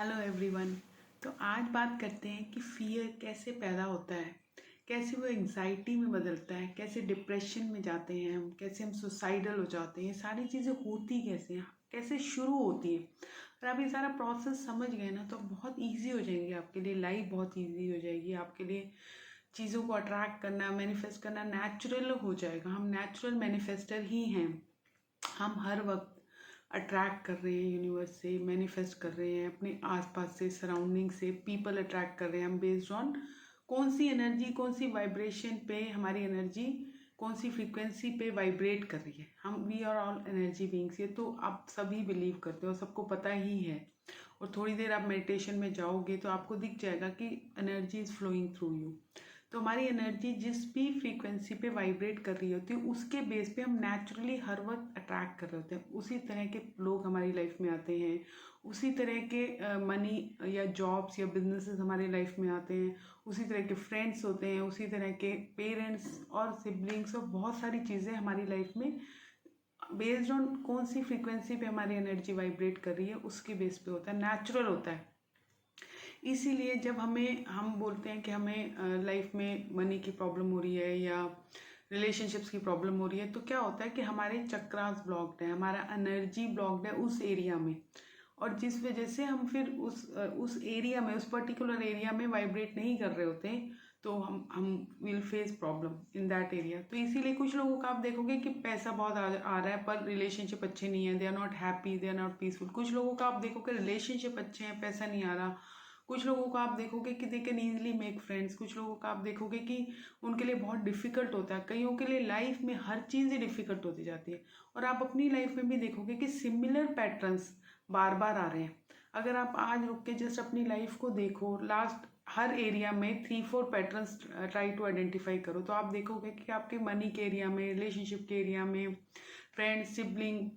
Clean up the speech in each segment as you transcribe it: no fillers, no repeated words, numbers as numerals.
Hello everyone. तो आज बात करते हैं कि फियर कैसे पैदा होता है, कैसे वो एंग्जाइटी में बदलता है, कैसे डिप्रेशन में जाते हैं हम, कैसे हम सुसाइडल हो जाते हैं, सारी चीज़ें होती कैसे हैं, कैसे शुरू होती हैं। और आप ये सारा प्रोसेस समझ गए ना तो बहुत इजी हो जाएंगे आपके लिए, लाइफ बहुत इजी हो जाएगी आपके लिए। चीज़ों को अट्रैक्ट करना, मैनिफेस्ट करना नेचुरल हो जाएगा। हम नेचुरल मैनिफेस्टर ही हैं। हम हर वक्त अट्रैक्ट कर रहे हैं, यूनिवर्स से मैनिफेस्ट कर रहे हैं, अपने आसपास से, सराउंडिंग से पीपल अट्रैक्ट कर रहे हैं हम बेस्ड ऑन कौन सी एनर्जी, कौन सी वाइब्रेशन पे हमारी एनर्जी, कौन सी फ्रीक्वेंसी पे वाइब्रेट कर रही है। हम we are all energy beings, ये तो आप सभी बिलीव करते हो, सबको पता ही है। और थोड़ी देर आप मेडिटेशन में जाओगे तो आपको दिख जाएगा कि energy is flowing through you. तो हमारी एनर्जी जिस भी फ्रीक्वेंसी पे वाइब्रेट कर रही होती है उसके बेस पे हम नेचुरली हर वक्त अट्रैक्ट कर रहे होते हैं। उसी तरह के लोग हमारी लाइफ में आते हैं, उसी तरह के मनी या जॉब्स या बिजनेसेस हमारी लाइफ में आते हैं, उसी तरह के फ्रेंड्स होते हैं, उसी तरह के पेरेंट्स और सिबलिंग्स और बहुत सारी चीज़ें हमारी लाइफ में बेस्ड ऑन कौन सी फ्रीक्वेंसी पे हमारी एनर्जी वाइब्रेट कर रही है उसके बेस पे होता है, नेचुरल होता है। इसीलिए जब हम बोलते हैं कि हमें लाइफ में मनी की प्रॉब्लम हो रही है या रिलेशनशिप्स की प्रॉब्लम हो रही है, तो क्या होता है कि हमारे चक्रास ब्लॉक्ड है, हमारा एनर्जी ब्लॉक्ड है उस एरिया में। और जिस वजह से हम फिर उस एरिया में, उस पर्टिकुलर एरिया में वाइब्रेट नहीं कर रहे होते हैं, तो हम will face problem in that area. तो इसीलिए कुछ लोगों का आप देखोगे कि पैसा बहुत आ रहा है पर रिलेशनशिप अच्छे नहीं है, they are not happy, they are not peaceful. कुछ लोगों का आप देखोगे रिलेशनशिप अच्छे हैं, पैसा नहीं आ रहा। कुछ लोगों को आप देखोगे कि they can easily make friends. कुछ लोगों का आप देखोगे कि उनके लिए बहुत डिफिकल्ट होता है। कईयों के लिए लाइफ में हर चीज़ ही डिफिकल्ट होती जाती है। और आप अपनी लाइफ में भी देखोगे कि सिमिलर पैटर्न्स बार बार आ रहे हैं। अगर आप आज रुक के जस्ट अपनी लाइफ को देखो, लास्ट हर एरिया में 3-4 पैटर्न्स ट्राई टू आइडेंटिफाई करो, तो आप देखोगे कि आपके मनी के एरिया में, रिलेशनशिप के एरिया में, फ्रेंड्स, सिबलिंग,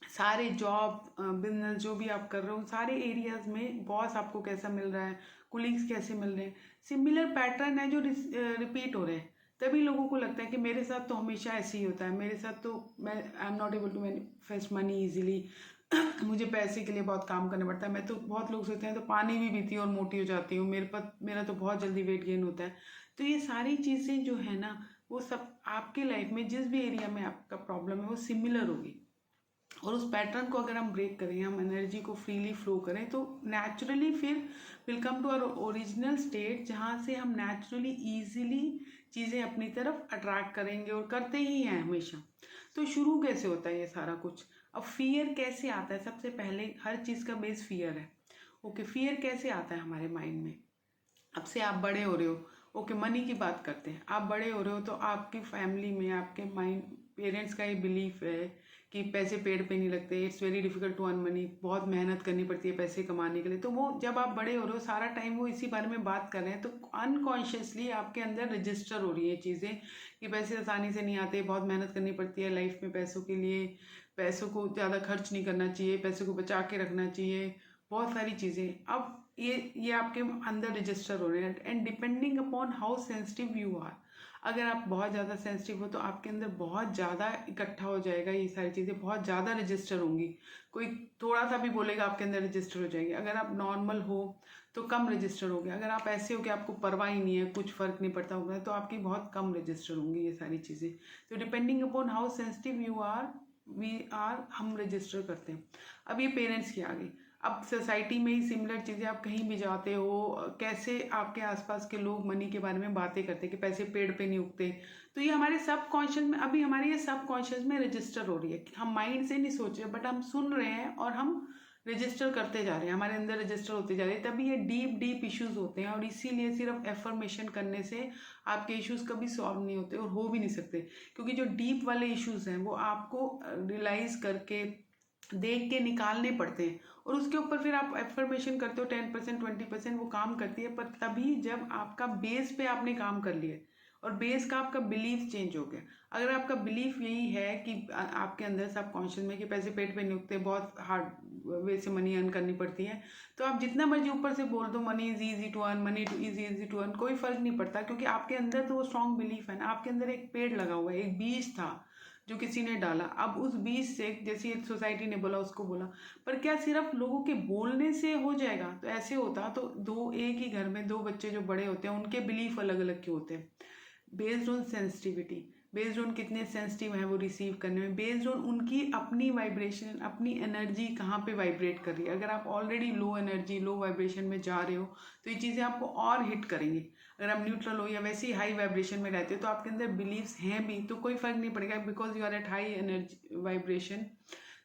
सारे जॉब, बिजनेस जो भी आप कर रहे हो, सारे एरियाज में बॉस आपको कैसा मिल रहा है, कुलीग्स कैसे मिल रहे हैं, सिमिलर पैटर्न है जो रिपीट हो रहे हैं। तभी लोगों को लगता है कि मेरे साथ तो हमेशा ऐसे ही होता है, मेरे साथ तो मैं I am not able to manifest money easily. मुझे पैसे के लिए बहुत काम करना पड़ता है। मैं तो, बहुत लोग सोचते हैं तो पानी भी पीती हूँ और मोटी हो जाती हूँ, मेरा तो बहुत जल्दी वेट गेन होता है। तो ये सारी चीज़ें जो है ना, वो सब आपके लाइफ में जिस भी एरिया में आपका प्रॉब्लम है वो सिमिलर होगी। और उस पैटर्न को अगर हम ब्रेक करें, हम एनर्जी को फ्रीली फ्लो करें, तो नेचुरली फिर will come to our original state, जहाँ से हम नेचुरली ईजिली चीज़ें अपनी तरफ अट्रैक्ट करेंगे और करते ही हैं हमेशा। तो शुरू कैसे होता है ये सारा कुछ? अब फियर कैसे आता है? सबसे पहले हर चीज़ का बेस फियर है। ओके, फियर कैसे आता है हमारे माइंड में? अब से आप बड़े हो रहे हो, ओके, मनी की बात करते हैं। आप बड़े हो रहे हो तो आपकी फैमिली में, आपके माइंड, पेरेंट्स का ये बिलीफ है कि पैसे पेड़ पे नहीं लगते, it's very difficult to earn money, बहुत मेहनत करनी पड़ती है पैसे कमाने के लिए। तो वो जब आप बड़े हो रहे हो सारा टाइम वो इसी बारे में बात कर रहे हैं, तो अनकॉन्शियसली आपके अंदर रजिस्टर हो रही है चीज़ें कि पैसे आसानी से नहीं आते, बहुत मेहनत करनी पड़ती है लाइफ में पैसों के लिए, पैसों को ज़्यादा खर्च नहीं करना चाहिए, पैसों को बचा के रखना चाहिए, बहुत सारी चीज़ें। अब ये आपके अंदर रजिस्टर हो रहे हैं। And depending upon how sensitive you are, अगर आप बहुत ज़्यादा सेंसिटिव हो तो आपके अंदर बहुत ज़्यादा इकट्ठा हो जाएगा, ये सारी चीज़ें बहुत ज़्यादा रजिस्टर होंगी। कोई थोड़ा सा भी बोलेगा आपके अंदर रजिस्टर हो जाएगी। अगर आप नॉर्मल हो तो कम रजिस्टर हो गया। अगर आप ऐसे हो कि आपको परवाह ही नहीं है, कुछ फ़र्क नहीं पड़ता होगा, तो आपकी बहुत कम रजिस्टर होंगी ये सारी चीज़ें। तो depending upon how sensitive you are, हम रजिस्टर करते हैं। अब ये पेरेंट्स की आ गई। अब सोसाइटी में ही सिमिलर चीज़ें, आप कहीं भी जाते हो, कैसे आपके आसपास के लोग मनी के बारे में बातें करते हैं कि पैसे पेड़ पे नहीं उगते। तो ये हमारे सब कॉन्शियस में, अभी हमारे ये सब कॉन्शियस में रजिस्टर हो रही है। हम माइंड से नहीं सोच रहे बट हम सुन रहे हैं और हम रजिस्टर करते जा रहे हैं, हमारे अंदर रजिस्टर होते जा रहे हैं। तभी ये डीप डीप इश्यूज होते हैं। और इसीलिए सिर्फ एफर्मेशन करने से आपके इश्यूज कभी सॉल्व नहीं होते और हो भी नहीं सकते, क्योंकि जो डीप वाले इश्यूज हैं वो आपको रियलाइज करके, देख के निकालने पड़ते हैं। और उसके ऊपर फिर आप एफर्मेशन करते हो 10%, 20%, वो काम करती है, पर तभी जब आपका बेस पे आपने काम कर लिया और बेस का आपका बिलीफ चेंज हो गया। अगर आपका बिलीफ यही है कि आपके अंदर सब कॉन्शियस में कि पैसे पेट पे नहीं उगते, बहुत हार्ड वे से मनी अर्न करनी पड़ती है, तो आप जितना मर्जी ऊपर से बोल दो money is easy to earn, money easy to earn, कोई फर्क नहीं पड़ता, क्योंकि आपके अंदर तो वो स्ट्रॉन्ग बिलीफ है ना। आपके अंदर एक पेड़ लगा हुआ है, एक बीज था जो किसी ने डाला। अब उस बीज से जैसे सोसाइटी ने बोला उसको बोला, पर क्या सिर्फ लोगों के बोलने से हो जाएगा? तो ऐसे होता तो दो एक ही घर में दो बच्चे जो बड़े होते हैं उनके बिलीफ अलग अलग क्यों होते हैं? Based on sensitivity, based on कितने सेंसिटिव हैं वो रिसीव करने में, बेस्ड ऑन उनकी अपनी वाइब्रेशन, अपनी एनर्जी कहाँ पे वाइब्रेट कर रही है। अगर आप already low energy low vibration में जा रहे हो तो ये चीज़ें आपको और हिट करेंगी। अगर आप न्यूट्रल हो या वैसे ही हाई वाइब्रेशन में रहते हो तो आपके अंदर बिलीव्स हैं भी तो कोई फर्क नहीं पड़ेगा, because you are at high energy vibration.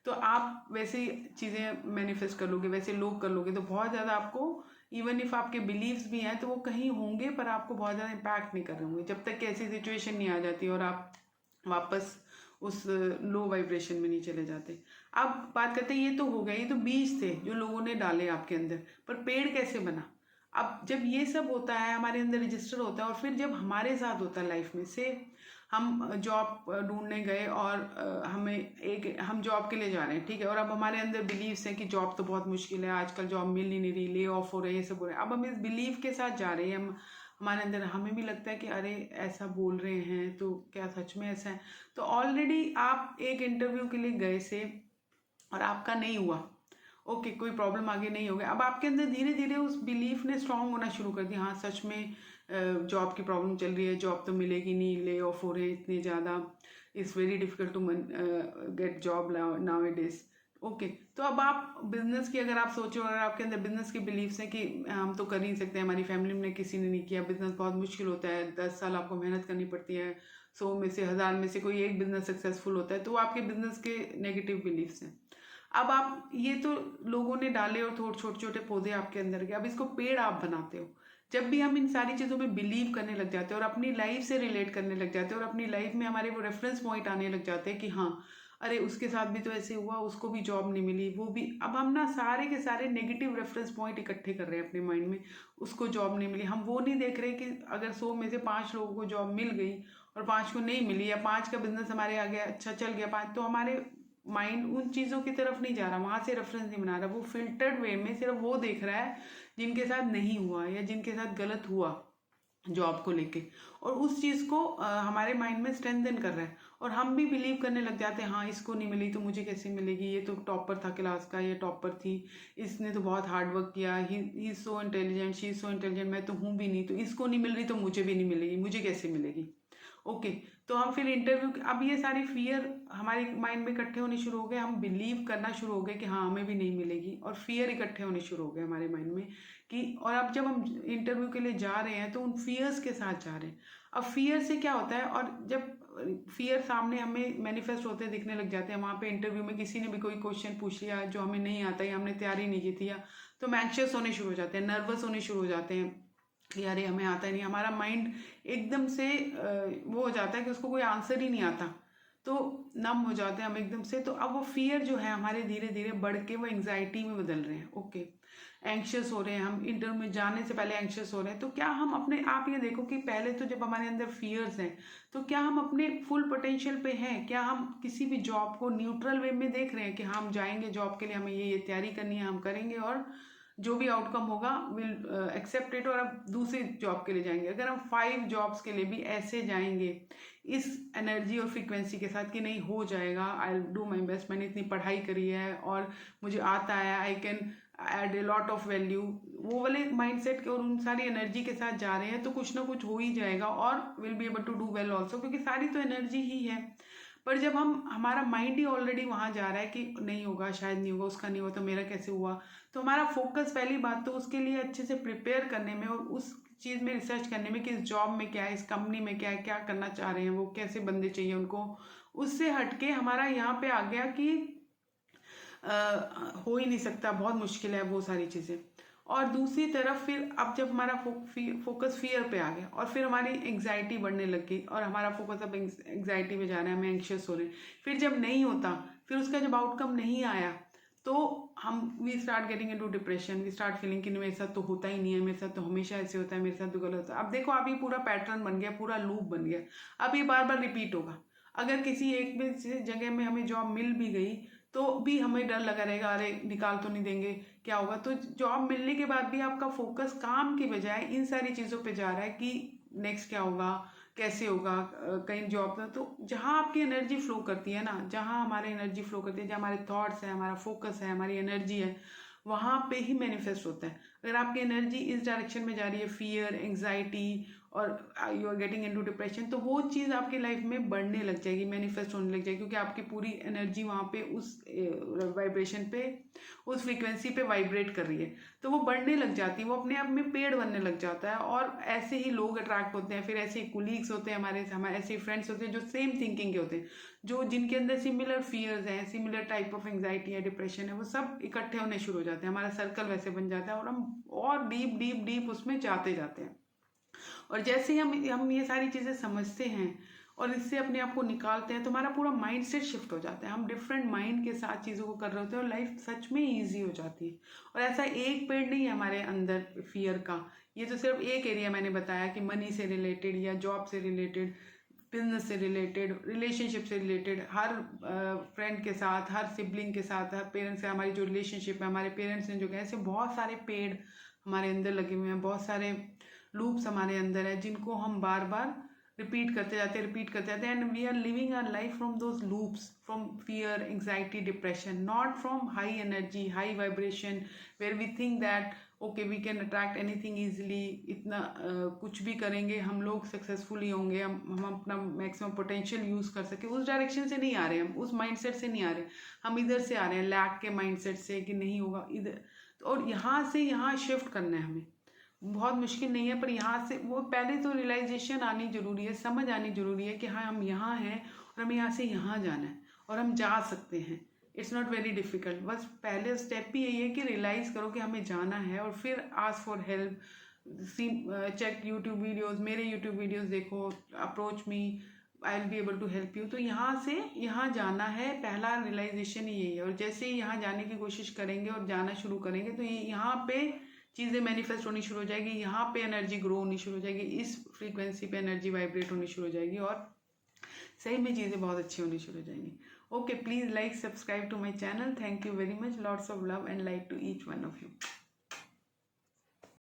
तो आप वैसे चीज़ें मैनिफेस्ट कर लोगे, वैसे लोग कर लोगे, तो बहुत ज़्यादा आपको, इवन इफ आपके बिलीव्स भी हैं तो वो कहीं होंगे पर आपको बहुत ज़्यादा इम्पैक्ट नहीं कर रहे होंगे, जब तक कि ऐसी सिचुएशन नहीं आ जाती और आप वापस उस लो वाइब्रेशन में नहीं चले जाते। अब बात करते हैं, ये तो हो गया, ये तो बीज थे जो लोगों ने डाले आपके अंदर, पर पेड़ कैसे बना? अब जब ये सब होता है हमारे अंदर रजिस्टर होता है, और फिर जब हमारे साथ होता है लाइफ में से हम जॉब ढूंढने गए और हम जॉब के लिए जा रहे हैं, ठीक है, और अब हमारे अंदर बिलीव्स हैं कि जॉब तो बहुत मुश्किल है, आजकल जॉब मिल ही नहीं रही, ले ऑफ हो रहे हैं, ये सब हो रहे हैं। अब हम इस बिलीव के साथ जा रहे हैं, हम हमारे अंदर हमें भी लगता है कि अरे ऐसा बोल रहे हैं तो क्या सच में ऐसा है? तो ऑलरेडी आप एक इंटरव्यू के लिए गए से और आपका नहीं हुआ, ओके, कोई प्रॉब्लम आगे नहीं हो गया, अब आपके अंदर धीरे धीरे उस बिलीफ ने स्ट्रांग होना शुरू कर दिया, हाँ सच में जॉब की प्रॉब्लम चल रही है, जॉब तो मिलेगी नहीं, ले ऑफ हो रहे हैं इतने ज़्यादा, it's very difficult to get job now it is. Okay, तो अब आप बिजनेस की अगर आप सोचो, अगर आपके अंदर बिजनेस के बिलीव्स हैं कि हम तो कर ही नहीं सकते, हमारी फैमिली में किसी ने नहीं किया, बिजनेस बहुत मुश्किल होता है, 10 साल आपको मेहनत करनी पड़ती है, 100 में से 1000 में से कोई एक बिजनेस सक्सेसफुल होता है, तो वो आपके बिजनेस के नेगेटिव बिलीव्स हैं। अब आप ये तो लोगों ने डाले और थोड़े छोटे छोटे पौधे आपके अंदर के, अब इसको पेड़ आप बनाते हो। जब भी हम इन सारी चीज़ों में बिलीव करने लग जाते हैं और अपनी लाइफ से रिलेट करने लग जाते हैं और अपनी लाइफ में हमारे वो रेफरेंस पॉइंट आने लग जाते हैं कि हाँ अरे उसके साथ भी तो ऐसे हुआ, उसको भी जॉब नहीं मिली, वो भी, अब हम ना सारे के सारे नेगेटिव रेफरेंस पॉइंट इकट्ठे कर रहे हैं अपने माइंड में, उसको जॉब नहीं मिली। हम वो नहीं देख रहे कि अगर 100 में से 5 लोगों को जॉब मिल गई और 5 को नहीं मिली, या 5 का बिजनेस हमारे आ गया, अच्छा चल गया 5, तो हमारे माइंड उन चीज़ों की तरफ नहीं जा रहा, वहाँ से रेफरेंस नहीं बना रहा, वो फिल्टर्ड वे में सिर्फ वो देख रहा है जिनके साथ नहीं हुआ या जिनके साथ गलत हुआ जॉब को लेके, और उस चीज़ को हमारे माइंड में स्ट्रेंथन कर रहा है, और हम भी बिलीव करने लग जाते हैं हाँ इसको नहीं मिली तो मुझे कैसे मिलेगी, ये तो टॉपर था क्लास का, ये टॉपर थी, इसने तो बहुत हार्ड वर्क किया, he so intelligent, she so intelligent, मैं तो हूँ भी नहीं, तो इसको नहीं मिल रही तो मुझे भी नहीं मिलेगी, मुझे कैसे मिलेगी? ओके, तो हम फिर इंटरव्यू, अब ये सारी फियर हमारे माइंड में इकट्ठे होने शुरू हो गए, हम बिलीव करना शुरू हो गए कि हाँ हमें भी नहीं मिलेगी, और फियर इकट्ठे होने शुरू हो गए हमारे माइंड में कि, और अब जब हम इंटरव्यू के लिए जा रहे हैं तो उन फियर्स के साथ जा रहे हैं। अब फियर से क्या होता है, और जब फियर सामने हमें मैनिफेस्ट होते दिखने लग जाते हैं, वहाँ पे इंटरव्यू में किसी ने भी कोई क्वेश्चन पूछ लिया जो हमें नहीं आता या हमने तैयारी नहीं की थी, या तो हम एंग्शियस होने शुरू हो जाते हैं, नर्वस होने शुरू हो जाते हैं कि अरे हमें आता ही नहीं, हमारा माइंड एकदम से वो हो जाता है कि उसको कोई आंसर ही नहीं आता, तो नम हो जाते हैं हम एकदम से। तो अब वो फियर जो है हमारे धीरे धीरे बढ़ के वो एंग्जाइटी में बदल रहे हैं। ओके, एंक्शियस हो रहे हैं हम, इंटरव्यू में जाने से पहले एंक्शियस हो रहे हैं, तो क्या हम अपने, आप ये देखो कि पहले तो जब हमारे अंदर फियर्स हैं तो क्या हम अपने फुल पोटेंशियल पे हैं? क्या हम किसी भी जॉब को न्यूट्रल वे में देख रहे हैं कि हम जाएंगे जॉब के लिए, हमें ये तैयारी करनी है, हम करेंगे और जो भी आउटकम होगा विल एक्सेप्ट इट, और अब दूसरी जॉब के लिए जाएंगे? अगर हम 5 जॉब्स के लिए भी ऐसे जाएंगे इस एनर्जी और फ्रीक्वेंसी के साथ कि नहीं हो जाएगा, I will do my best, मैंने इतनी पढ़ाई करी है और मुझे आता है, I can add a lot of value, वो वाले माइंडसेट के और उन सारी एनर्जी के साथ जा रहे हैं, तो कुछ ना कुछ हो ही जाएगा और will be able to do well also, क्योंकि सारी तो एनर्जी ही है। पर जब हमारा माइंड ही ऑलरेडी वहाँ जा रहा है कि नहीं होगा, शायद नहीं होगा, उसका नहीं हुआ तो मेरा कैसे हुआ, तो हमारा फोकस पहली बात तो उसके लिए अच्छे से प्रिपेयर करने में और उस चीज़ में रिसर्च करने में कि इस जॉब में क्या है, इस कंपनी में क्या है, क्या करना चाह रहे हैं वो, कैसे बंदे चाहिए उनको, उससे हटके हमारा यहाँ पे आ गया कि हो ही नहीं सकता, बहुत मुश्किल है वो सारी चीज़ें। और दूसरी तरफ फिर अब जब हमारा फोकस फियर पे आ गया और फिर हमारी एंग्जाइटी बढ़ने लग गई और हमारा फोकस अब एंग्जाइटी में जा रहा है, हम एंग्शियस हो रहे हैं, फिर जब नहीं होता, फिर उसका जब आउटकम नहीं आया तो हम we start getting into depression, we start feeling कि मेरे साथ तो होता ही नहीं है, मेरे साथ तो हमेशा ऐसे होता है, मेरे साथ तो गलत होता है। अब देखो अभी पूरा पैटर्न बन गया, पूरा लूप बन गया, अब ये बार बार रिपीट होगा। अगर किसी एक भी जगह में हमें जॉब मिल भी गई तो भी हमें डर लगा रहेगा, अरे निकाल तो नहीं देंगे, क्या होगा। तो जॉब मिलने के बाद भी आपका फोकस काम की बजाय इन सारी चीज़ों पे जा रहा है कि नेक्स्ट क्या होगा, कैसे होगा कहीं जॉब में। तो जहाँ आपकी एनर्जी फ्लो करती है ना, जहाँ हमारी एनर्जी फ्लो करती है, जहाँ हमारे थॉट्स है, हमारा फोकस है, हमारी एनर्जी है, वहाँ पे ही मैनिफेस्ट होता है। अगर आपकी एनर्जी इस डायरेक्शन में जा रही है, फियर, एंग्जाइटी, और you are getting into depression, तो वो चीज़ आपकी लाइफ में बढ़ने लग जाएगी, मैनिफेस्ट होने लग जाएगी, क्योंकि आपकी पूरी एनर्जी वहाँ पे उस वाइब्रेशन पे, उस फ्रीक्वेंसी पे वाइब्रेट कर रही है, तो वो बढ़ने लग जाती है, वो अपने आप में पेड़ बनने लग जाता है। और ऐसे ही लोग अट्रैक्ट होते हैं, फिर ऐसे ही कुलीग्स होते हैं हमारे ऐसे फ्रेंड्स होते हैं जो सेम थिंकिंग के होते हैं, जो जिनके अंदर सिमिलर फियर्स हैं, सिमिलर टाइप ऑफ एंग्जाइटी है, डिप्रेशन है, वो सब इकट्ठे होने शुरू हो जाते हैं, हमारा सर्कल वैसे बन जाता है, और हम और डीप डीप डीप उसमें जाते जाते हैं। और जैसे ही हम ये सारी चीज़ें समझते हैं और इससे अपने आप को निकालते हैं, तो हमारा पूरा माइंड सेट शिफ्ट हो जाता है, हम डिफरेंट माइंड के साथ चीज़ों को कर रहे होते हैं, और लाइफ सच में ईजी हो जाती है। और ऐसा एक पेड़ नहीं है हमारे अंदर फियर का, ये तो सिर्फ एक एरिया मैंने बताया कि मनी से रिलेटेड या जॉब से रिलेटेड, बिजनेस से रिलेटेड, रिलेशनशिप से रिलेटेड, हर फ्रेंड के साथ, हर सिबलिंग के साथ, हर पेरेंट्स से हमारी जो रिलेशनशिप है, हमारे पेरेंट्स ने जो कहा, ऐसे बहुत सारे पेड़ हमारे अंदर लगे हुए हैं, बहुत सारे लूप्स हमारे अंदर है, जिनको हम बार बार रिपीट करते जाते हैं, and we are living our life from those loops, from fear, anxiety, depression, not from high energy, high vibration, where we think that okay we can attract anything easily, इतना कुछ भी करेंगे हम लोग सक्सेसफुली होंगे, हम अपना मैक्सिमम पोटेंशियल यूज़ कर सके, उस डायरेक्शन से नहीं आ रहे, हम उस माइंडसेट से नहीं आ रहे, हम इधर से आ रहे हैं, लैक के माइंडसेट से कि नहीं होगा इधर। और यहाँ से यहाँ शिफ्ट करना है हमें, बहुत मुश्किल नहीं है, पर यहाँ से वो पहले तो रियलाइजेशन आनी जरूरी है, समझ आनी जरूरी है कि हाँ हम यहाँ हैं और हमें यहाँ से यहाँ जाना है, और हम जा सकते हैं। इट्स नॉट वेरी डिफिकल्ट, बस पहले स्टेप ही यही है कि रियलाइज करो कि हमें जाना है, और फिर ask for help, check YouTube videos, मेरे यूट्यूब वीडियोस देखो, approach me, I will be able to help you. तो यहाँ से यहाँ जाना है, पहला रियलाइजेशन ही यही है। और जैसे ही यहाँ जाने की कोशिश करेंगे और जाना शुरू करेंगे, तो ये यहाँ पे चीज़ें मैनिफेस्ट होनी शुरू हो जाएगी, यहाँ पे एनर्जी ग्रो होनी शुरू हो जाएगी, इस फ्रीक्वेंसी पे एनर्जी वाइब्रेट होनी शुरू हो जाएगी, और सही में चीज़ें बहुत अच्छी होनी शुरू हो जाएंगी। Okay, please like, subscribe to my channel. Thank you very much, lots of love and like to each one of you.